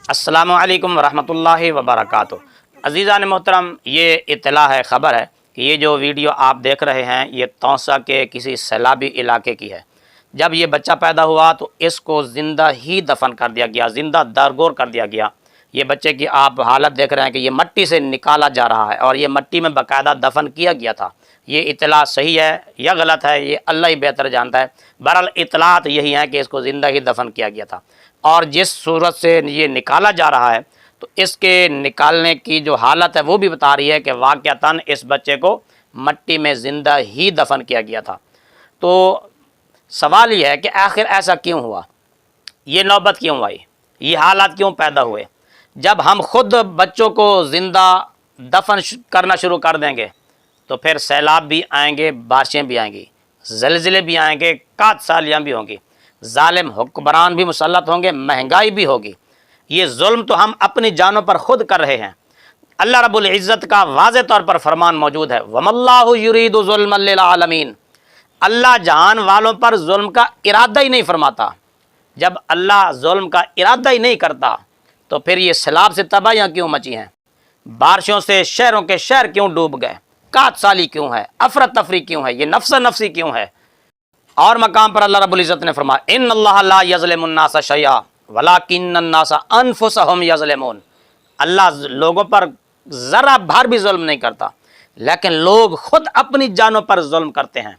السلام علیکم ورحمۃ اللہ وبرکاتہ۔ عزیزان محترم، یہ اطلاع ہے، خبر ہے کہ یہ جو ویڈیو آپ دیکھ رہے ہیں یہ توسا کے کسی سیلابی علاقے کی ہے۔ جب یہ بچہ پیدا ہوا تو اس کو زندہ ہی دفن کر دیا گیا، زندہ درگور کر دیا گیا۔ یہ بچے کی آپ حالت دیکھ رہے ہیں کہ یہ مٹی سے نکالا جا رہا ہے اور یہ مٹی میں باقاعدہ دفن کیا گیا تھا۔ یہ اطلاع صحیح ہے یا غلط ہے یہ اللہ ہی بہتر جانتا ہے۔ بہرحال اطلاعات یہی ہیں کہ اس کو زندہ ہی دفن کیا گیا تھا، اور جس صورت سے یہ نکالا جا رہا ہے تو اس کے نکالنے کی جو حالت ہے وہ بھی بتا رہی ہے کہ واقعتاً اس بچے کو مٹی میں زندہ ہی دفن کیا گیا تھا۔ تو سوال یہ ہے کہ آخر ایسا کیوں ہوا، یہ نوبت کیوں آئی، یہ حالات کیوں پیدا ہوئے؟ جب ہم خود بچوں کو زندہ دفن کرنا شروع کر دیں گے تو پھر سیلاب بھی آئیں گے، بارشیں بھی آئیں گی، زلزلے بھی آئیں گے، کات سالیاں بھی ہوں گی، ظالم حکمران بھی مسلط ہوں گے، مہنگائی بھی ہوگی۔ یہ ظلم تو ہم اپنی جانوں پر خود کر رہے ہیں۔ اللہ رب العزت کا واضح طور پر فرمان موجود ہے، وَمَا اللَّهُ يُرِيدُ ظُلْمًا لِلْعَالَمِينَ۔ اللہ جہان والوں پر ظلم کا ارادہ ہی نہیں فرماتا۔ جب اللہ ظلم کا ارادہ ہی نہیں کرتا تو پھر یہ سیلاب سے تباہیاں کیوں مچی ہیں، بارشوں سے شہروں کے شہر کیوں ڈوب گئے، کات سالی کیوں ہے، افراتفری کیوں ہے، یہ نفس نفسی کیوں ہے؟ اور مقام پر اللہ رب العزت نے فرمایا ان اللہ لا یظلم الناس شیئا ولکن الناس انفسهم یظلمون۔ اللہ لوگوں پر ذرا بھر بھی ظلم نہیں کرتا، لیکن لوگ خود اپنی جانوں پر ظلم کرتے ہیں۔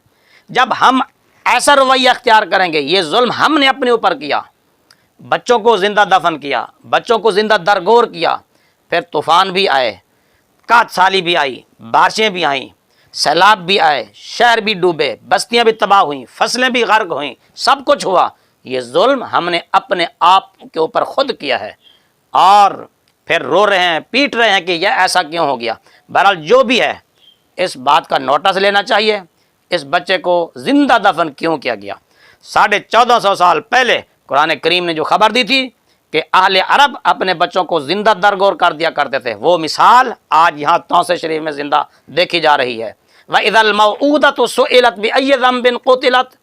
جب ہم ایسا رویہ اختیار کریں گے، یہ ظلم ہم نے اپنے اوپر کیا، بچوں کو زندہ دفن کیا، بچوں کو زندہ درگور کیا، پھر طوفان بھی آئے، کات سالی بھی آئی، بارشیں بھی آئیں، سیلاب بھی آئے، شہر بھی ڈوبے، بستیاں بھی تباہ ہوئیں، فصلیں بھی غرق ہوئیں، سب کچھ ہوا۔ یہ ظلم ہم نے اپنے آپ کے اوپر خود کیا ہے، اور پھر رو رہے ہیں، پیٹ رہے ہیں کہ یہ ایسا کیوں ہو گیا۔ بہرحال جو بھی ہے اس بات کا نوٹس لینا چاہیے، اس بچے کو زندہ دفن کیوں کیا گیا۔ 1450 سال پہلے قرآن کریم نے جو خبر دی تھی کہ اہل عرب اپنے بچوں کو زندہ درگور کر دیا کرتے تھے، وہ مثال آج یہاں توسے شریف میں زندہ دیکھی جا رہی ہے۔ وَإِذَا الْمَوْءُودَةُ سُئِلَتْ بِأَيِّ ذَنبٍ قُتِلَتْ۔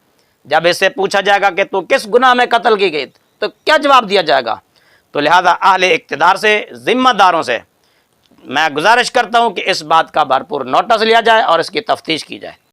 جب اس سے پوچھا جائے گا کہ تو کس گناہ میں قتل کی گئی تو کیا جواب دیا جائے گا؟ تو لہذا اہل اقتدار سے، ذمہ داروں سے میں گزارش کرتا ہوں کہ اس بات کا بھرپور نوٹس لیا جائے اور اس کی تفتیش کی جائے۔